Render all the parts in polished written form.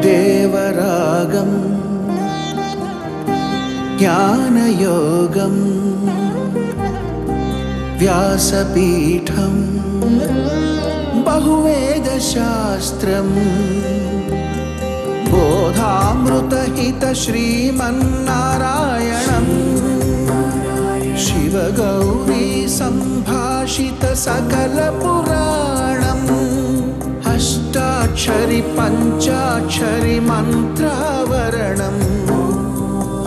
దేవరాగం జ్ఞానయోగం వ్యాసపీఠం బహువేదశాస్త్రం బోధామృతహిత శ్రీమన్నారాయణం శివగౌరీ సంభాషిత సకల పురాణం అష్టాక్షరి పంచాక్షరి మంత్రావరణం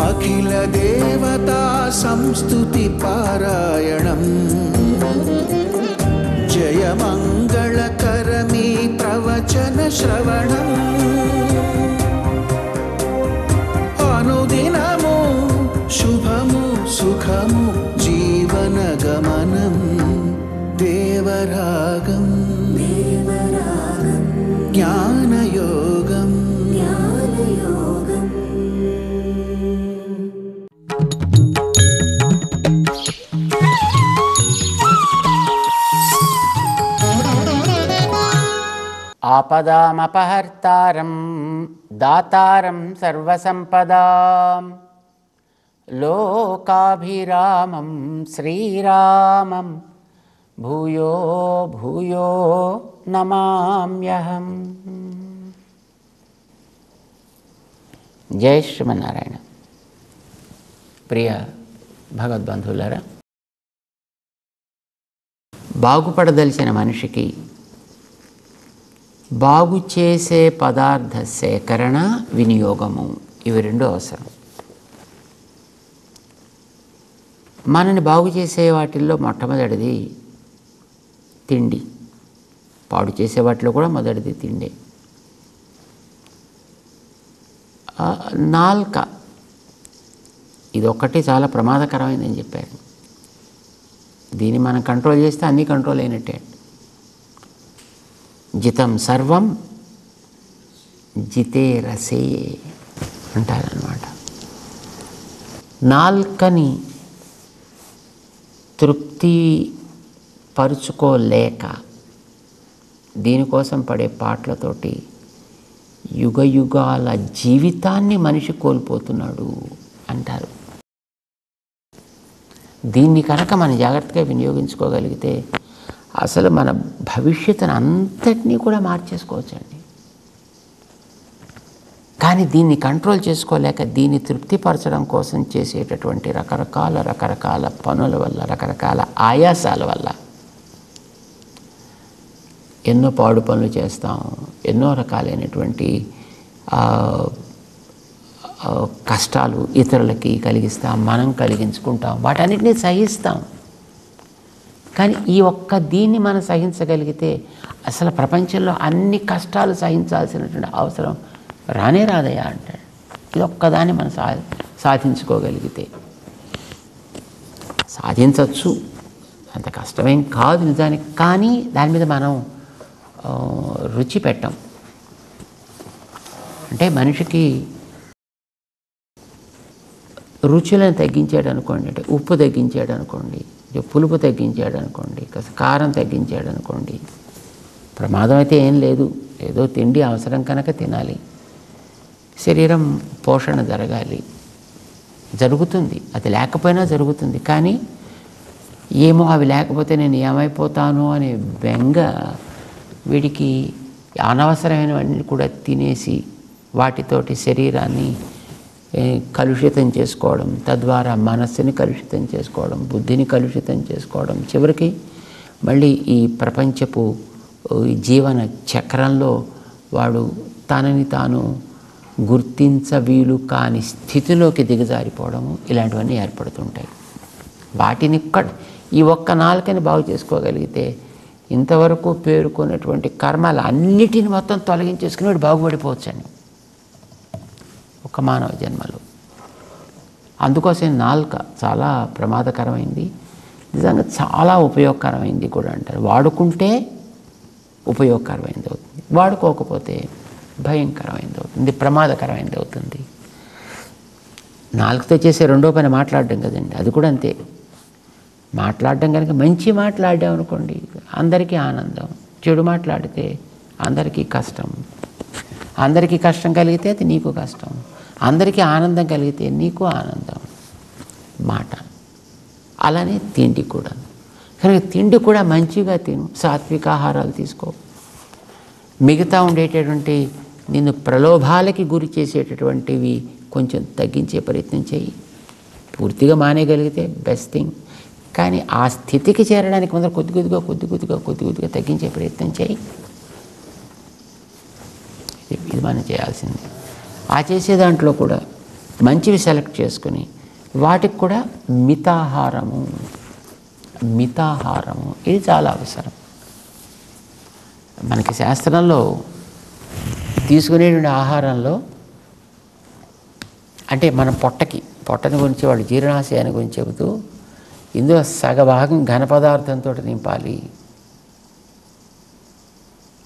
అఖిల దేవతా సంస్తుతి పారాయణం జయమంగళకరమీ ప్రవచన శ్రవణం అనుదినము శుభము సుఖము జీవన గమనం దేవరాగం జ్ఞానయోగం ఆపదామపహర్తారం దాతారం సర్వసంపదాం లోకాభిరామం శ్రీరామం భూయో భూయో నమామ్యహం. జై శ్రీమన్నారాయణ. ప్రియ భగవద్బంధువులారా, బాగుపడదలిచిన మనిషికి బాగు చేసే పదార్థ సేకరణ, వినియోగము, ఇవి రెండు అవసరం. మనని బాగు చేసే వాటిల్లో మొట్టమొదటిది తిండి. పాడు చేసే వాటిలో కూడా మొదటిది తిండి. నాల్క, ఇదొక్కటి చాలా ప్రమాదకరమైందని చెప్పారు. దీన్ని మనం కంట్రోల్ చేస్తే అన్నీ కంట్రోల్ అయినట్టే. జితం సర్వం జితే రసే అంటారనమాట. నాల్కని తృప్తి పరుచుకోలేక దీనికోసం పడే పాటలతోటి యుగ యుగాల జీవితాన్ని మనిషి కోల్పోతున్నాడు అంటారు. దీన్ని కనుక మనం జాగ్రత్తగా వినియోగించుకోగలిగితే అసలు మన భవిష్యత్తును అంతటినీ కూడా మార్చేసుకోవచ్చండి. కానీ దీన్ని కంట్రోల్ చేసుకోలేక దీన్ని తృప్తిపరచడం కోసం చేసేటటువంటి రకరకాల పనుల వల్ల, రకరకాల ఆయాసాల వల్ల ఎన్నో పాడు పనులు చేస్తాం, ఎన్నో రకాలైనటువంటి కష్టాలు ఇతరులకి కలిగిస్తాం, మనం కలిగించుకుంటాం, వాటన్నిటినీ సహిస్తాం. కానీ ఈ ఒక్క దీన్ని మనం సహించగలిగితే అసలు ప్రపంచంలో అన్ని కష్టాలు సహించాల్సినటువంటి అవసరం రానే రాదయ్యా అంటాడు. ఇది ఒక్కదాన్ని మనం సాధించుకోగలిగితే సాధించవచ్చు, అంత కష్టమేం కాదు నిజానికి. కానీ దాని మీద మనం రుచి పెట్టం. అంటే మనిషికి రుచులను తగ్గించాడు అనుకోండి, అంటే ఉప్పు తగ్గించాడు అనుకోండి, పులుపు తగ్గించాడు అనుకోండి, కాస్త కారం తగ్గించాడు అనుకోండి, ప్రమాదం అయితే ఏం లేదు. ఏదో తిండి అవసరం కనుక తినాలి, శరీరం పోషణ జరగాలి, జరుగుతుంది. అది లేకపోయినా జరుగుతుంది. కానీ ఏమో అవి లేకపోతే నేను ఏమైపోతాను అనే బెంగ వీడికి అనవసరమైనవన్నీ కూడా తినేసి వాటితోటి శరీరాన్ని కలుషితం చేసుకోవడం, తద్వారా మనస్సుని కలుషితం చేసుకోవడం, బుద్ధిని కలుషితం చేసుకోవడం, చివరికి మళ్ళీ ఈ ప్రపంచపు జీవన చక్రంలో వాడు తనని తాను గుర్తించవీలు కాని స్థితిలోకి దిగజారిపోవడము, ఇలాంటివన్నీ ఏర్పడుతుంటాయి. వాటిని ఈ ఒక్క నాలుకని బాగు చేసుకోగలిగితే ఇంతవరకు పేరుకున్నటువంటి కర్మలు అన్నిటిని మొత్తం తొలగించేసుకుని వాడు బాగుపడిపోవచ్చండి ఒక మానవ జన్మలో. అందుకోసం నాలుక చాలా ప్రమాదకరమైంది, నిజంగా చాలా ఉపయోగకరమైంది కూడా అంటారు. వాడుకుంటే ఉపయోగకరమైనది అవుతుంది, వాడుకోకపోతే భయంకరమైనది అవుతుంది, ప్రమాదకరమైనది అవుతుంది. నాలుగుతో చేసే రెండో పని మాట్లాడడం కదండి, అది కూడా అంతే. మాట్లాడడం కనుక మంచి మాట్లాడాం అనుకోండి అందరికీ ఆనందం, చెడు మాట్లాడితే అందరికీ కష్టం. అందరికీ కష్టం కలిగితే అది నీకు కష్టం, అందరికీ ఆనందం కలిగితే నీకు ఆనందం. మాట అలానే తిండి కూడా. కనుక తిండి కూడా మంచిగా తిను, సాత్విక ఆహారాలు తీసుకో. మిగతా ఉండేటటువంటి నిన్ను ప్రలోభాలకి గురి చేసేటటువంటివి కొంచెం తగ్గించే ప్రయత్నం చేయి. పూర్తిగా మానేయగలిగితే బెస్ట్ థింగ్. కానీ ఆ స్థితికి చేరడానికి ముందర కొద్ది కొద్దిగా తగ్గించే ప్రయత్నం చేయి. ఇది మనం చేయాల్సింది. ఆ చేసే దాంట్లో కూడా మంచివి సెలెక్ట్ చేసుకుని వాటికి కూడా మితాహారము ఇది చాలా అవసరం. మనకి శాస్త్రంలో తీసుకునేటువంటి ఆహారంలో అంటే మన పొట్టని గురించి వాళ్ళు జీర్ణాశయాన్ని గురించి చెబుతూ ఇందులో సగభాగం ఘన పదార్థంతో నింపాలి.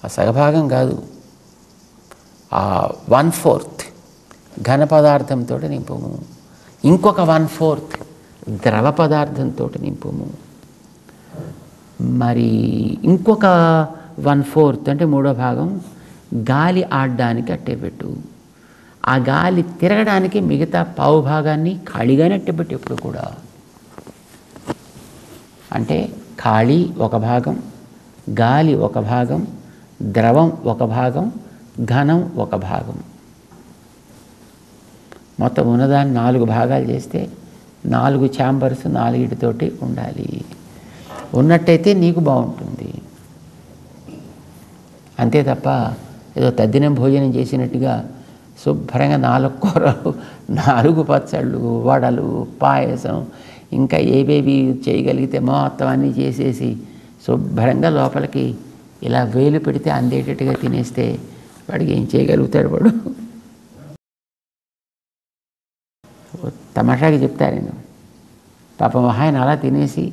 ఆ సగభాగం కాదు, ఆ 1/4 ఘన పదార్థంతో నింపుము, ఇంకొక 1/4 ద్రవ పదార్థంతో నింపుము, మరి ఇంకొక 1/4 అంటే 3వ భాగం గాలి ఆడడానికి అట్టేపెట్టు. ఆ గాలి తిరగడానికి మిగతా పావు భాగాన్ని ఖాళీగానే అట్టేపెట్టు ఎప్పుడు కూడా. అంటే ఖాళీ ఒక భాగం, గాలి ఒక భాగం, ద్రవం ఒక భాగం, ఘనం ఒక భాగం. మొత్తం ఉన్నదాన్ని 4 భాగాలు చేస్తే 4 ఛాంబర్స్ 4 ఉండాలి. ఉన్నట్టయితే నీకు బాగుంటుంది. అంతే తప్ప ఏదో తద్దినం భోజనం చేసినట్టుగా శుభ్రంగా 4 కూరలు, 4 పచ్చళ్ళు, వడలు, పాయసం, ఇంకా ఏవేవి చేయగలిగితే మొత్తం అన్నీ చేసేసి శుభ్రంగా లోపలికి ఇలా వేలు పెడితే అందేటట్టుగా తినేస్తే వాడికి ఏం చేయగలుగుతాడు? వాడు తమాషాకి చెప్తారు నేను. పాపం ఆయన అలా తినేసి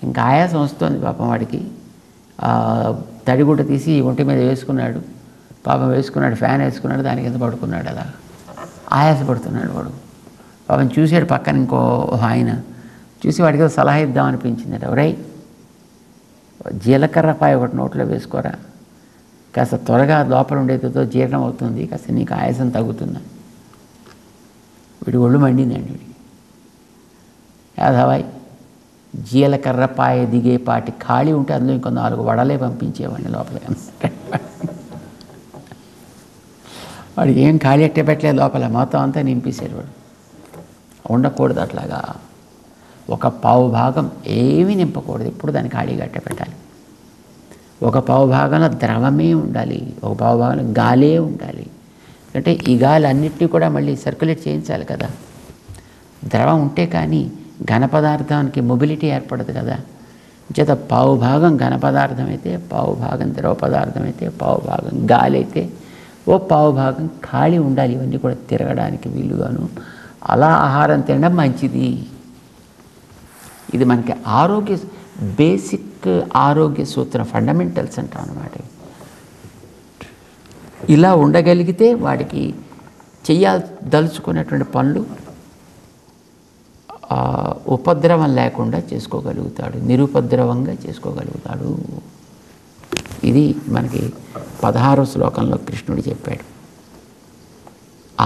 ఇంకా ఆయాసం వస్తుంది పాపం వాడికి. తడిగుడ్డ తీసి ఒంటి మీద వేసుకున్నాడు, పాపం వేసుకున్నాడు, ఫ్యాన్ వేసుకున్నాడు, దాని కింద పడుకున్నాడు. అలా ఆయాసపడుతున్నాడు వాడు. పాపం చూశాడు పక్కన ఇంకో ఆయన, చూసి వాడికి సలహా ఇద్దాం అనిపించింది. ఒరేయ్, జీలకర్రపాయ ఒకటి నోట్లో వేసుకోరా, కాస్త త్వరగా లోపల ఉండేదితో జీర్ణం అవుతుంది, కాస్త నీకు ఆయాసం తగ్గుతుందా. వీడి ఒళ్ళు మండిందండి. వీడికి యాదవాయ్ జీలకర్రపాయ దిగేపాటి ఖాళీ ఉంటే అందులో ఇంకో 4 వడలే పంపించేవాడిని లోపల. వాడు ఏం ఖాళీ అట్టే పెట్టలేదు లోపల, మొత్తం అంతా నింపేశాడు వాడు. ఉండకూడదు అట్లాగా. ఒక పావు భాగం ఏమీ నింపకూడదు, ఎప్పుడు దాన్ని ఖాళీగా అట్టే పెట్టాలి. ఒక పావు భాగంలో ద్రవమే ఉండాలి, ఒక పావు భాగంలో గాలే ఉండాలి. అంటే ఈ గాలి అన్నిటినీ కూడా మళ్ళీ సర్క్యులేట్ చేయించాలి కదా. ద్రవం ఉంటే కానీ ఘన పదార్థానికి మొబిలిటీ ఏర్పడదు కదా. చేత పావు భాగం ఘన పదార్థం అయితే, పావు భాగం ద్రవ పదార్థం అయితే, పావు భాగం గాలి అయితే, ఓ పావు భాగం ఖాళీ ఉండాలి. ఇవన్నీ కూడా తిరగడానికి వీలుగాను. అలా ఆహారం తినడం మంచిది. ఇది మనకి బేసిక్ ఆరోగ్య సూత్రం, ఫండమెంటల్స్ అంటాం అన్నమాట. ఇలా ఉండగలిగితే వాడికి దలుచుకున్నటువంటి పనులు ఉపద్రవం లేకుండా చేసుకోగలుగుతాడు, నిరుపద్రవంగా చేసుకోగలుగుతాడు. ఇది మనకి 16వ శ్లోకంలో కృష్ణుడు చెప్పాడు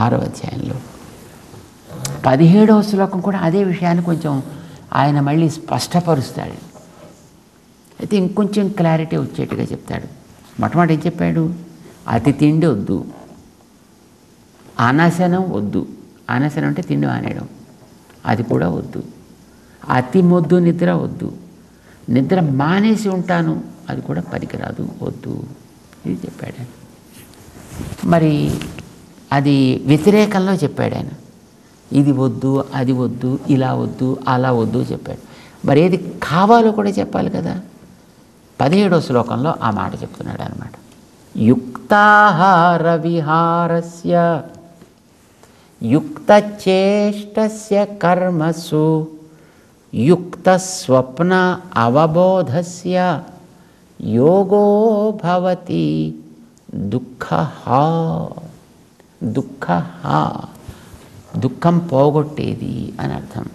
6వ అధ్యాయంలో. 17వ శ్లోకం కూడా అదే విషయాన్ని కొంచెం ఆయన మళ్ళీ స్పష్టపరుస్తాడు. అయితే ఇంకొంచెం క్లారిటీ వచ్చేట్టుగా చెప్తాడు. మొట్టమొదటి ఏం చెప్పాడు? అతి తిండి వద్దు, అనశనం వద్దు. అనశనం అంటే తిండి మానేయడం, అది కూడా వద్దు. అతి మొద్దు నిద్ర వద్దు, నిద్ర మానేసి ఉంటాను అది కూడా పనికిరాదు, వద్దు. ఇది చెప్పాడు ఆయన. మరి అది వ్యతిరేకంలో చెప్పాడు ఆయన. ఇది వద్దు, అది వద్దు, ఇలా వద్దు, అలా వద్దు చెప్పాడు. మరి ఏది కావాలో కూడా చెప్పాలి కదా. 17వ శ్లోకంలో ఆ మాట చెప్తున్నాడు అన్నమాట. యుక్తాహార విహారస్య యుక్తచేష్టస్య కర్మసు యుక్త స్వప్న అవబోధస్య యోగో భవతి దుఃఖః. దుఃఖం పోగొట్టేది అని అర్థం.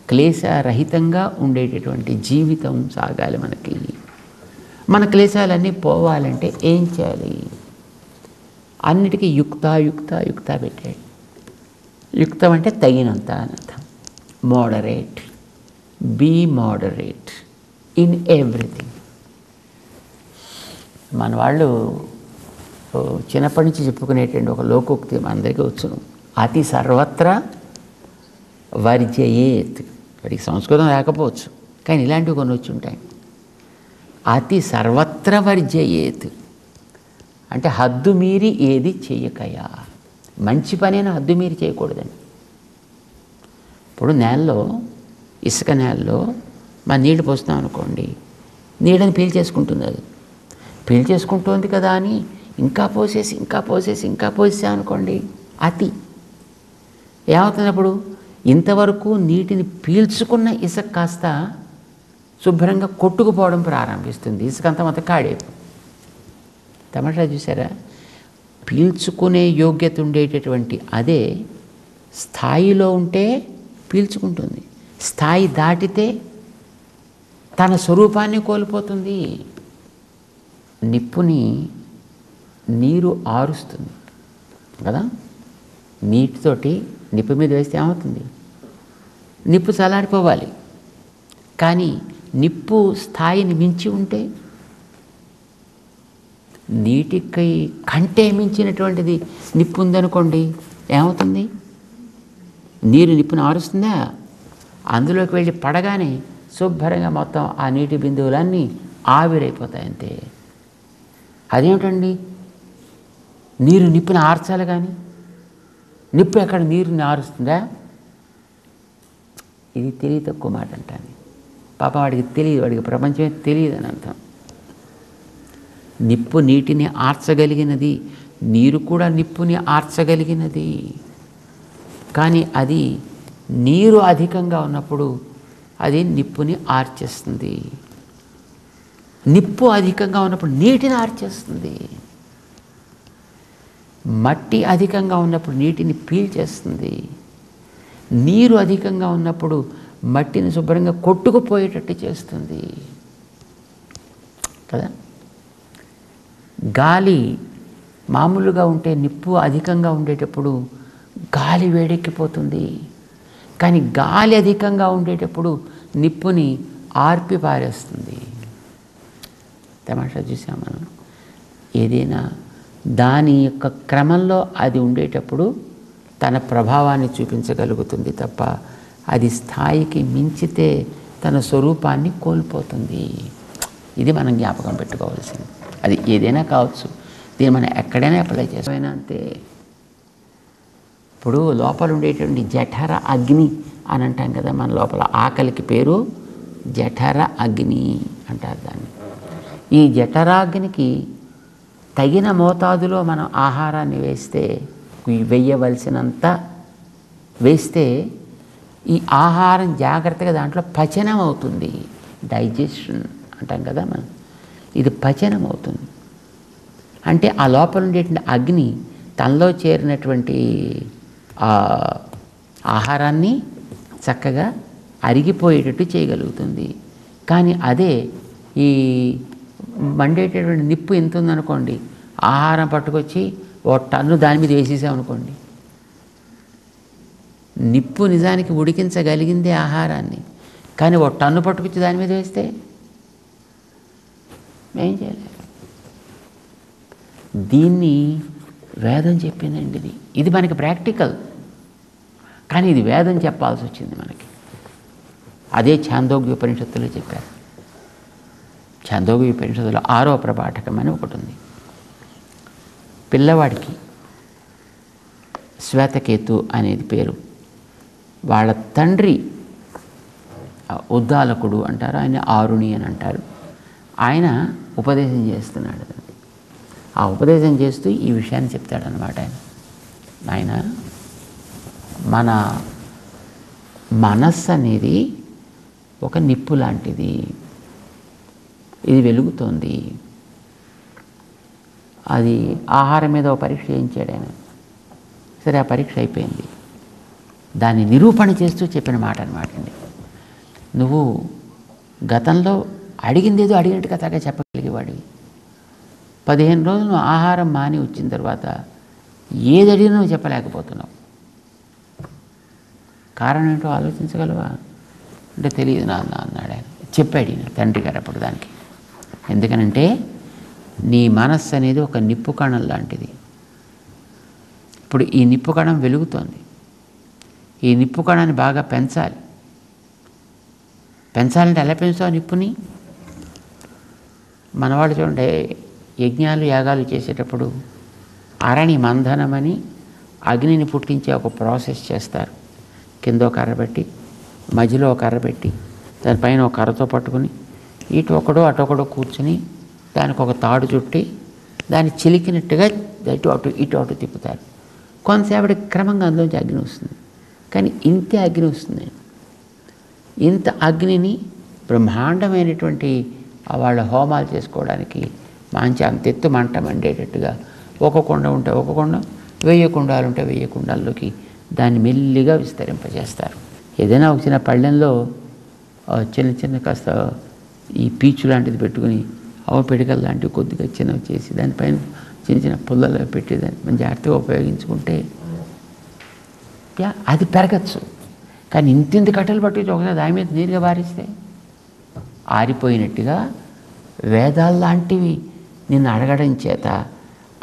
క్లేశరహితంగా ఉండేటటువంటి జీవితం సాగాలి మనకి. మన క్లేశాలన్నీ పోవాలంటే ఏం చేయాలి? అన్నిటికీ యుక్త పెట్టాడు. యుక్తం అంటే తగినంత అని అర్థం. Moderate, be moderate in everything. మన వాళ్ళు చిన్నప్పటి నుంచి చెప్పుకునేటువంటి ఒక లోకోక్తి మనందరికీ వచ్చును. అతి సర్వత్రా వర్జయేత్. వాడికి సంస్కృతం రాకపోవచ్చు, కానీ ఇలాంటివి కొన్ని వచ్చి ఉంటాయి. అతి సర్వత్ర వర్జయేత్ అంటే హద్దు మీరి ఏది చేయకయా. మంచి పనైనా హద్దు మీరి చేయకూడదండి. ఇప్పుడు నేలలో, ఇసుక నేలలో మన నీళ్ళు పోస్తున్నాం అనుకోండి, నీళ్ళని పీల్చేసుకుంటుంది. అది పీల్చేసుకుంటుంది కదా అని ఇంకా పోసేసి అనుకోండి, అతి ఏమవుతున్నప్పుడు ఇంతవరకు నీటిని పీల్చుకున్న ఇసుక కాస్త శుభ్రంగా కొట్టుకుపోవడం ప్రారంభిస్తుంది. ఇసుక అంతా మొత్తం కాడేపు. తమాషా చూసారా? పీల్చుకునే యోగ్యత ఉండేటటువంటి అదే స్థాయిలో ఉంటే పీల్చుకుంటుంది, స్థాయి దాటితే తన స్వరూపాన్ని కోల్పోతుంది. నిప్పుని నీరు ఆరుస్తుంది కదా, నీటితోటి నిప్పు మీద వేస్తే ఏమవుతుంది? నిప్పు చల్లారిపోవాలి. కానీ నిప్పు స్థాయిని మించి ఉంటే, నీటికి కంటే మించినటువంటిది నిప్పు ఉందనుకోండి, ఏమవుతుంది? నీరు నిప్పును ఆరుస్తుందా? అందులోకి వెళ్ళి పడగానే శుభ్రంగా మొత్తం ఆ నీటి బిందువులన్నీ ఆవిరైపోతాయి అంతే. అదేమిటండి, నీరు నిప్పుని ఆర్చాలి, కానీ నిప్పు ఎక్కడ నీరుని ఆరుస్తుందా? ఇది తెలివి తక్కువ మాట అంటాను. పాపం వాడికి తెలియదు, వాడికి ప్రపంచమే తెలియదు అని అర్థం. నిప్పు నీటిని ఆర్చగలిగినది, నీరు కూడా నిప్పుని ఆర్చగలిగినది. కానీ అది నీరు అధికంగా ఉన్నప్పుడు అది నిప్పుని ఆర్చేస్తుంది. నిప్పు అధికంగా ఉన్నప్పుడు నీటిని ఆర్చేస్తుంది. మట్టి అధికంగా ఉన్నప్పుడు నీటిని పీల్చేస్తుంది. నీరు అధికంగా ఉన్నప్పుడు మట్టిని శుభ్రంగా కొట్టుకుపోయేటట్టు చేస్తుంది కదా. గాలి మామూలుగా ఉంటే నిప్పు అధికంగా ఉండేటప్పుడు గాలి వేడెక్కిపోతుంది. కానీ గాలి అధికంగా ఉండేటప్పుడు నిప్పుని ఆర్పి పారేస్తుంది. తమాషా చూసాం మనం. ఏదైనా దాని యొక్క క్రమంలో అది ఉండేటప్పుడు తన ప్రభావాన్ని చూపించగలుగుతుంది తప్ప అది స్థాయికి మించితే తన స్వరూపాన్ని కోల్పోతుంది. ఇది మనం జ్ఞాపకం పెట్టుకోవాల్సింది. అది ఏదైనా కావచ్చు, దీన్ని మనం ఎక్కడైనా అప్లై చేసినా అంతే. ఇప్పుడు లోపల ఉండేటువంటి జఠర అగ్ని అని అంటాం కదా, మన లోపల ఆకలికి పేరు జఠర అగ్ని అంటారు దాన్ని. ఈ జఠరాగ్నికి తగిన మోతాదులో మనం ఆహారాన్ని వేయవలసినంత వేస్తే ఈ ఆహారం జాగ్రత్తగా దాంట్లో పచనం అవుతుంది. డైజెషన్ అంటాం కదా మనం, ఇది పచనం అవుతుంది. అంటే ఆ లోపల ఉండేటువంటి అగ్ని తనలో చేరినటువంటి ఆహారాన్ని చక్కగా అరిగిపోయేటట్టు చేయగలుగుతుంది. కానీ అదే ఈ మండేటటువంటి నిప్పు ఎంత ఉందనుకోండి, ఆహారం పట్టుకొచ్చి ఓ టన్ను దాని మీద వేసేసామనుకోండి, నిప్పు నిజానికి ఉడికించగలిగిందే ఆహారాన్ని, కానీ ఓ టన్ను పట్టుకొచ్చి దాని మీద వేస్తే ఏం చేయలేదు. దీన్ని వేదం చెప్పిందండి. ఇది మనకి ప్రాక్టికల్, కానీ ఇది వేదం చెప్పాల్సి వచ్చింది మనకి. అదే ఛాందోగ్య ఉపనిషత్తులో చెప్పారు. ఛాందోగ్య ఉపనిషత్తులో 6వ ప్రభాటకం అని ఒకటి ఉంది. పిల్లవాడికి శ్వేతకేతు అనేది పేరు. వాళ్ళ తండ్రి ఉద్దాలకుడు అంటారు, ఆయన ఆరుణి అని అంటారు. ఆయన ఉపదేశం చేస్తున్నాడు. ఆ ఉపదేశం చేస్తూ ఈ విషయాన్ని చెప్తాడనమాట. ఆయన మన మనస్సు అనేది ఒక నిప్పు లాంటిది, ఇది వెలుగుతోంది. అది ఆహారం మీద ఒక పరీక్ష చేయించాడు ఆయన. సరే, ఆ పరీక్ష అయిపోయింది. దాన్ని నిరూపణ చేస్తూ చెప్పిన మాట అనమాట అండి. నువ్వు గతంలో అడిగిందేదో అడిగినట్టుగా తగ్గ చెప్పగలిగేవాడివి. 15 రోజులు నువ్వు ఆహారం మాని వచ్చిన తర్వాత ఏది అడిగినా నువ్వు చెప్పలేకపోతున్నావు. కారణం ఏంటో ఆలోచించగలవా అంటే తెలియదు నాన్న అన్నాడు ఆయన. చెప్పాడు ఈయన తండ్రి గారు అప్పుడు దానికి. ఎందుకనంటే నీ మనస్సు అనేది ఒక నిప్పు కణం లాంటిది. ఇప్పుడు ఈ నిప్పు కణం వెలుగుతోంది. ఈ నిప్పు కణాన్ని బాగా పెంచాలి. పెంచాలంటే ఎలా పెంచుతావు నిప్పుని? మనవాళ్ళు చూడండి, యజ్ఞాలు యాగాలు చేసేటప్పుడు అరణి మంధనమని అగ్నిని పుట్టించే ఒక ప్రాసెస్ చేస్తారు. కింద ఒక కర్ర పెట్టి, మధ్యలో ఒక కర్ర పెట్టి, దానిపైన ఒక కర్రతో పట్టుకుని ఇటు ఒకడో అటొకడో కూర్చుని దానికి ఒక తాడు చుట్టి దాన్ని చిలికినట్టుగా ఇటు అటు తిప్పుతారు. కొంతసేపటి క్రమంగా అందులోంచి అగ్ని వస్తుంది. కానీ ఇంతే అగ్ని వస్తుంది. ఇంత అగ్నిని బ్రహ్మాండమైనటువంటి వాళ్ళ హోమాలు చేసుకోవడానికి మంచి అంత ఎత్తు మంట మండేటట్టుగా ఒక కుండ ఉంటే ఒక కుండ, 1000 కుండాలు ఉంటే 1000 కుండాల్లోకి దాన్ని మెల్లిగా విస్తరింపజేస్తారు. ఏదైనా ఒక చిన్న పళ్ళెంలో చిన్న చిన్న కాస్త ఈ పీచు లాంటిది పెట్టుకుని పిడికలు లాంటివి కొద్దిగా చిన్నవి చేసి దానిపైన చిన్న చిన్న పుల్లలు పెట్టి దాన్ని మనం జాగ్రత్తగా ఉపయోగించుకుంటే అది పెరగచ్చు. కానీ ఇంతింత కట్టెలు పట్టి ఒకసారి దాని మీద నీరుగా బారిస్తే ఆరిపోయినట్టుగా వేదాలు లాంటివి నిన్ను అడగడం చేత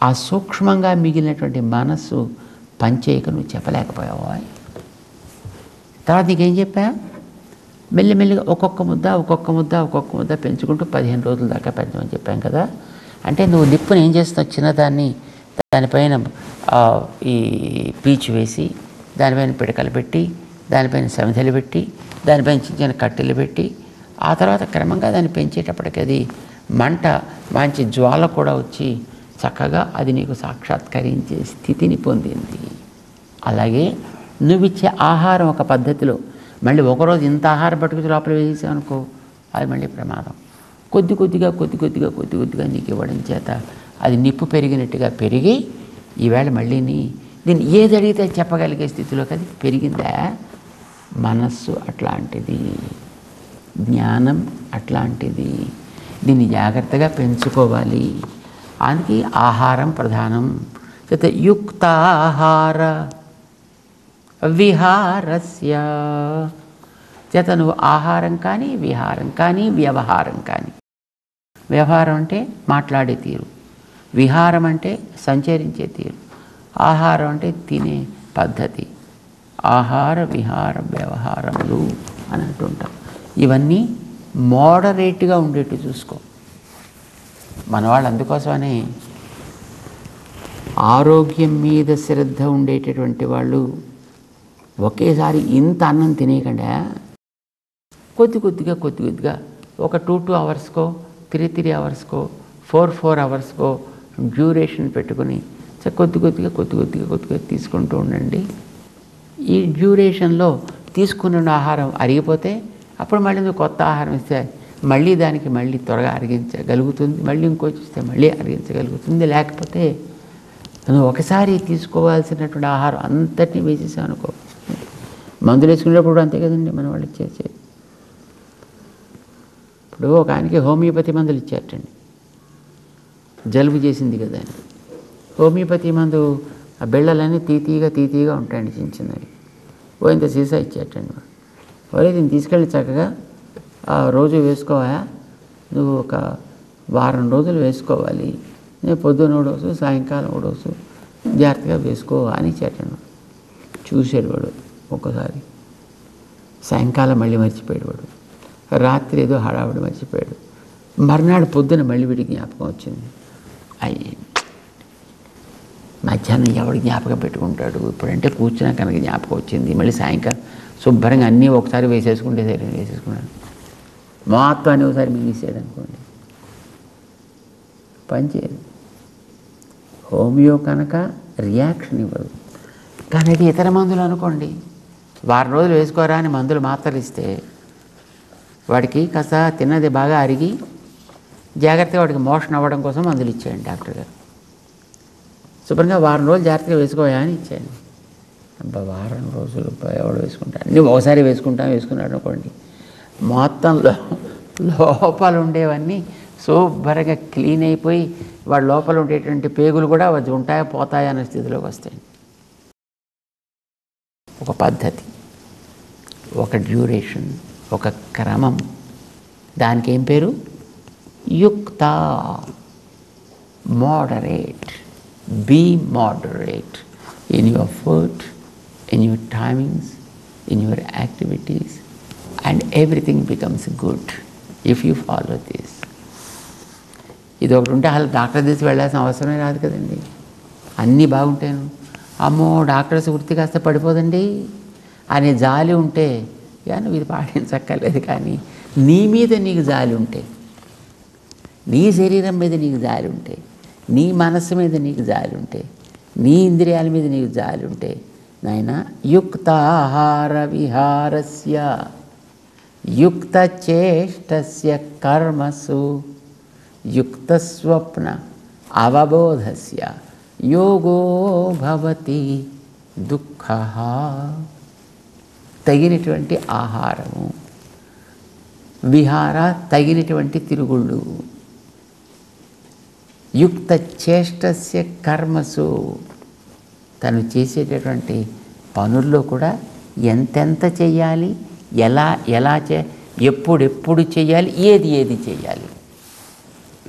ఆ సూక్ష్మంగా మిగిలినటువంటి మనస్సు పనిచేయక నువ్వు చెప్పలేకపోయావా? తర్వాత నీకేం చెప్పా? మెల్లిమెల్లిగా ఒక్కొక్క ముద్ద పెంచుకుంటూ 15 రోజుల దాకా పెంచమని చెప్పాం కదా. అంటే నువ్వు నిప్పుని ఏం చేస్తున్నావు? చిన్నదాన్ని దానిపైన ఈ పీచు వేసి దానిపైన పిడకలు పెట్టి దానిపైన సమిధలు పెట్టి దానిపైన చిన్న చిన్న కట్టెలు పెట్టి ఆ తర్వాత క్రమంగా దాన్ని పెంచేటప్పటికి అది మంట మంచి జ్వాల కూడా వచ్చి చక్కగా అది నీకు సాక్షాత్కరించే స్థితిని పొందింది. అలాగే నువ్విచ్చే ఆహారం ఒక పద్ధతిలో మళ్ళీ ఒకరోజు ఇంత ఆహారం పట్టుకుని లోపల వేసేసావు అనుకో, అది మళ్ళీ ప్రమాదం. కొద్ది కొద్దిగా నీకు ఇవ్వడం చేత అది నిప్పు పెరిగినట్టుగా పెరిగి ఈవేళ మళ్ళీ దీన్ని ఏది అడిగితే చెప్పగలిగే స్థితిలోకి అది పెరిగిందా? మనస్సు అట్లాంటిది, జ్ఞానం అట్లాంటిది. దీన్ని జాగ్రత్తగా పెంచుకోవాలి. అందుకే ఆహారం ప్రధానం. చేత యుక్తాహార విహారస్య చేత నువ్వు ఆహారం కానీ విహారం కానీ వ్యవహారం కానీ, వ్యవహారం అంటే మాట్లాడే తీరు, విహారం అంటే సంచరించే తీరు, ఆహారం అంటే తినే పద్ధతి. ఆహార విహార వ్యవహారములు అని అంటుంటాం. ఇవన్నీ మోడరేట్గా ఉండేట్టు చూసుకో. మన వాళ్ళు అందుకోసమనే ఆరోగ్యం మీద శ్రద్ధ ఉండేటటువంటి వాళ్ళు ఒకేసారి ఇంత అన్నం తినేయకుండా కొద్దిగా ఒక 2 అవర్స్కో 3 అవర్స్కో 4 అవర్స్కో డ్యూరేషన్ పెట్టుకుని కొద్దిగా తీసుకుంటూ ఉండండి. ఈ డ్యూరేషన్లో తీసుకున్న ఆహారం అరిగిపోతే అప్పుడు మళ్ళీ నువ్వు కొత్త ఆహారం ఇస్తే మళ్ళీ దానికి మళ్ళీ త్వరగా అరిగించగలుగుతుంది, మళ్ళీ ఇంకోటి ఇస్తే మళ్ళీ అరిగించగలుగుతుంది. లేకపోతే నువ్వు ఒకసారి తీసుకోవాల్సినటువంటి ఆహారం అంతటినీ వేసేసావు అనుకో. మందులు వేసుకునేటప్పుడు అంతే కదండి మన వాళ్ళు ఇచ్చేసే. ఇప్పుడు ఒక ఆయనకి హోమియోపతి మందులు ఇచ్చారటండి, జలుబు చేసింది కదా అని. హోమియోపతి మందు ఆ బిళ్ళలన్నీ తీతీగా ఉంటాయండి, చిన్నవి. ఇంత సీసా ఇచ్చేటండి. దీన్ని తీసుకెళ్ళి చక్కగా రోజు వేసుకోవా, నువ్వు ఒక వారం రోజులు వేసుకోవాలి, నేను పొద్దున్న 1 డోసు సాయంకాలం 1 డోసు జాగ్రత్తగా వేసుకో అని ఇచ్చేటండి. చూసాడు వాడు. ఒక్కసారి సాయంకాలం మళ్ళీ మర్చిపోయాడు వాడు, రాత్రి ఏదో హడావుడి మర్చిపోయాడు. మర్నాడు పొద్దున మళ్ళీ వీడికి జ్ఞాపకం వచ్చింది. మధ్యాహ్నం ఎవడు జ్ఞాపకం పెట్టుకుంటాడు, ఇప్పుడంటే కూర్చున్నా కనుక జ్ఞాపకం వచ్చింది. మళ్ళీ సాయంకాలం శుభ్రంగా అన్నీ ఒకసారి వేసేసుకున్నాడు. మొత్తం అని ఒకసారి మింగేసాడు అనుకోండి, పనిచేయదు. హోమియో కనుక రియాక్షన్ ఇవ్వదు. కానీ అది ఇతర మందులు అనుకోండి, వారం రోజులు వేసుకోరా అని మందులు మాత్రలు ఇస్తే వాడికి కాస్త తిన్నది బాగా అరిగి జాగ్రత్తగా వాడికి మోషన్ అవ్వడం కోసం మందులు ఇచ్చేయండి డాక్టర్ గారు. శుభ్రంగా వారం రోజులు జాగ్రత్తగా వేసుకోయా అని ఇచ్చాను. వారం రోజులు ఎవడు వేసుకుంటాను, నువ్వు ఒకసారి వేసుకున్నాడు అనుకోండి, మొత్తం లోపల ఉండేవన్నీ శుభ్రంగా క్లీన్ అయిపోయి వాడి లోపల ఉండేటువంటి పేగులు కూడా అది ఉంటాయా పోతాయా అనే స్థితిలోకి వస్తాయి. ఒక పద్ధతి, ఒక డ్యూరేషన్, ఒక క్రమం, దానికి ఏం పేరు? యుక్త. Moderate. Be moderate in your food, in your timings, in your activities, and everything becomes good if you follow this. ఇది ఒకటి ఉంటే అసలు డాక్టర్ తీసి వెళ్ళాల్సిన అవసరమే రాదు కదండి. అన్నీ బాగుంటాను, అమ్మో డాక్టర్స్ వృత్తి కాస్త పడిపోదండి అనే జాలి ఉంటే నువ్వు ఇది పాటించక్కర్లేదు. కానీ నీ మీద నీకు జాలి ఉంటే, నీ శరీరం మీద నీకు జాలి ఉంటే, నీ మనస్సు మీద నీకు జాలి ఉంటే, నీ ఇంద్రియాల మీద నీకు జాలి ఉంటే, నాయన యుక్తాహార విహారస్య యుక్త చేష్టస్య కర్మసు యుక్త స్వప్న అవబోధస్య యోగో భవతి దుఃఖ. తగినటువంటి ఆహారము, విహార తగినటువంటి తిరుగుళ్ళు, యుక్త చేష్టస్య కర్మసు తను చేసేటటువంటి పనుల్లో కూడా ఎంతెంత చేయాలి, ఎలా ఎప్పుడెప్పుడు చేయాలి, ఏది చేయాలి,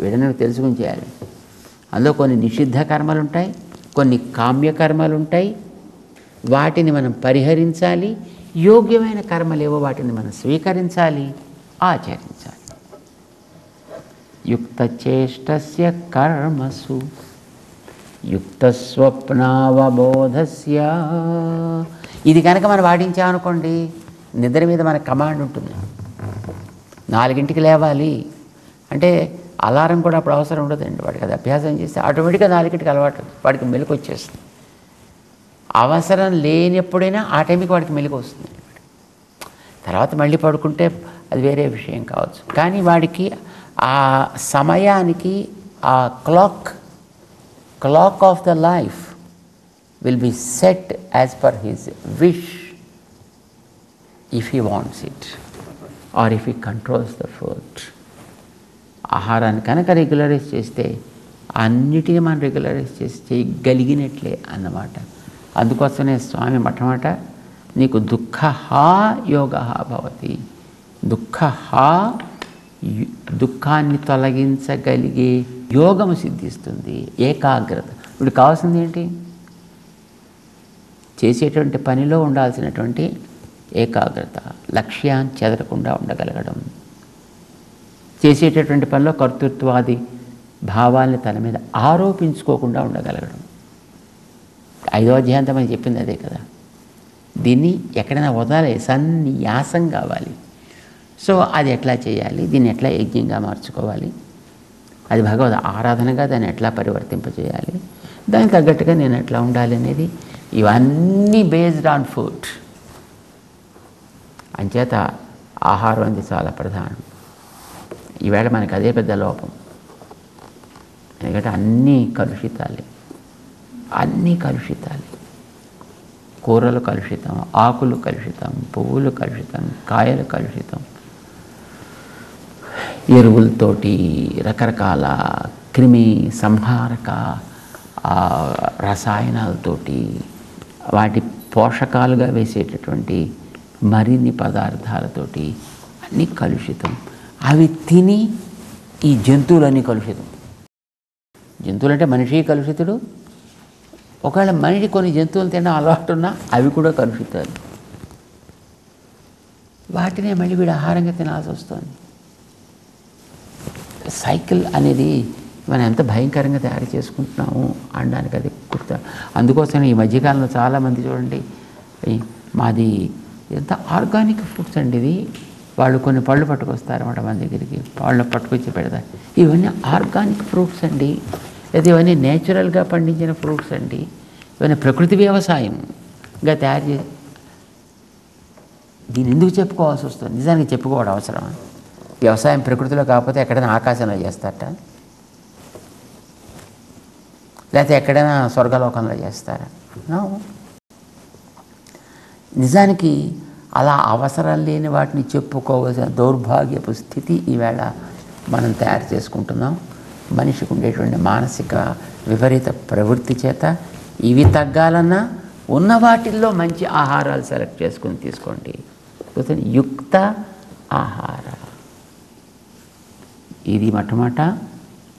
వీడని తెలుసుకుని చేయాలి. అందులో కొన్ని నిషిద్ధ కర్మలు ఉంటాయి, కొన్ని కామ్యకర్మలు ఉంటాయి, వాటిని మనం పరిహరించాలి. యోగ్యమైన కర్మలేవో వాటిని మనం స్వీకరించాలి, ఆచరించాలి. యుక్త చేష్టస్య కర్మసు యుక్త స్వప్నావబోధస్య. ఇది కనుక మనం పాటించామనుకోండి, నిద్ర మీద మన కమాండ్ ఉంటుంది. 4ంటికి లేవాలి అంటే అలారం కూడా అప్పుడు అవసరం ఉండదండి. వాడికి అది అభ్యాసం చేస్తే ఆటోమేటిక్గా 4ంటికి అలవాటు, వాడికి మెలకు వచ్చేస్తుంది. అవసరం లేనప్పుడైనా ఆ టైంకి వాడికి మెలకు వస్తుంది. తర్వాత మళ్ళీ పడుకుంటే అది వేరే విషయం కావచ్చు. కానీ వాడికి ఆ సమయానికి ఆ clock of the life will be set as per his wish if he wants it or if he controls the food. ఆహారాన్ని కనుక రెగ్యులరైజ్ చేస్తే అన్నిటినీ మనం రెగ్యులరైజ్ చేసి చేయగలిగినట్లే అన్నమాట. అందుకోసమే స్వామి మొట్టమొదట నీకు దుఃఖ యోగ భవతి, దుఃఖాన్ని తొలగించగలిగే యోగము సిద్ధిస్తుంది, ఏకాగ్రత. ఇప్పుడు కావాల్సింది ఏంటి? చేసేటువంటి పనిలో ఉండాల్సినటువంటి ఏకాగ్రత, లక్ష్యాన్ని చెదరకుండా ఉండగలగడం, చేసేటటువంటి పనిలో కర్తృత్వాది భావాల్ని తన మీద ఆరోపించుకోకుండా ఉండగలగడం. 5వ అధ్యాయంతో మనం చెప్పింది అదే కదా. దీన్ని ఎక్కడైనా వదలే సన్యాసం కావాలి. సో అది ఎట్లా చేయాలి, దీన్ని ఎట్లా యజ్ఞంగా మార్చుకోవాలి, అది భగవద్ ఆరాధనగా దాన్ని ఎట్లా పరివర్తింపజేయాలి, దానికి తగ్గట్టుగా నేను ఎట్లా ఉండాలి అనేది, ఇవన్నీ బేస్డ్ ఆన్ ఫుడ్. అంచేత ఆహారం అనేది చాలా ప్రధానం. ఈవేళ మనకు అదే పెద్ద లోపం. ఎందుకంటే అన్నీ కలుషితాలే, కూరలు కలుషితం, ఆకులు కలుషితం, పువ్వులు కలుషితం, కాయలు కలుషితం, ఎరువులతోటి రకరకాల క్రిమి సంహారక రసాయనాలతోటి, వాటి పోషకాలుగా వేసేటటువంటి మరిన్ని పదార్థాలతోటి అన్నీ కలుషితం. అవి తిని ఈ జంతువులన్నీ కలుషితం. జంతువులు అంటే మనిషి కలుషితుడు. ఒకవేళ మనిషి కొన్ని జంతువులు తినడం అలవాటు ఉన్నా అవి కూడా కలుషితాలు. వాటినే మళ్ళీ వీడు ఆహారంగా తినాల్సి వస్తుంది. సైకిల్ అనేది మనం ఎంత భయంకరంగా తయారు చేసుకుంటున్నాము అనడానికి అది గుర్తు. అందుకోసం ఈ మధ్యకాలంలో చాలామంది చూడండి, మాది ఎంత ఆర్గానిక్ ఫ్రూట్స్ అండి ఇది, వాళ్ళు కొన్ని పళ్ళు పట్టుకొస్తారన్నమాట మన దగ్గరికి, పళ్ళు పట్టుకొచ్చి పెడతారు. ఇవన్నీ ఆర్గానిక్ ఫ్రూట్స్ అండి, లేదా ఇవన్నీ నేచురల్గా పండించిన ఫ్రూట్స్ అండి, ఇవన్నీ ప్రకృతి వ్యవసాయంగా తయారు చేసి. దీన్ని ఎందుకు చెప్పుకోవాల్సి వస్తుంది? నిజానికి చెప్పుకోవడం అవసరం. వ్యవసాయం ప్రకృతిలో కాకపోతే ఎక్కడైనా ఆకాశంలో చేస్తారట, లేకపోతే ఎక్కడైనా స్వర్గలోకంలో చేస్తారా? నిజానికి అలా అవసరం లేని వాటిని చెప్పుకోవాల్సిన దౌర్భాగ్యపు స్థితి ఈవేళ మనం తయారు చేసుకుంటున్నాం. మనిషికి ఉండేటువంటి మానసిక విపరీత ప్రవృత్తి చేత ఇవి తగ్గాలన్నా ఉన్న వాటిల్లో మంచి ఆహారాలు సెలెక్ట్ చేసుకుని తీసుకోండి. యుక్త ఆహార, ఇది మొట్టమొదట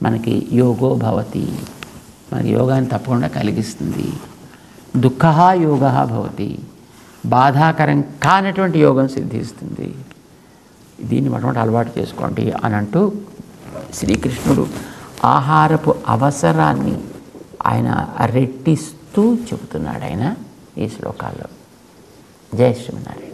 మనకి యోగో భవతి, మనకి యోగాన్ని తప్పకుండా కలిగిస్తుంది. దుఃఖ యోగ భవతి, బాధాకరం కానటువంటి యోగం సిద్ధిస్తుంది. దీన్ని మొట్టమొదటి అలవాటు చేసుకోండి అని అంటూ శ్రీకృష్ణుడు ఆహారపు అవసరాన్ని ఆయన రెట్టిస్తూ చెబుతున్నాడు ఆయన ఈ శ్లోకాల్లో. జయ శ్రీమన్నారాయణ.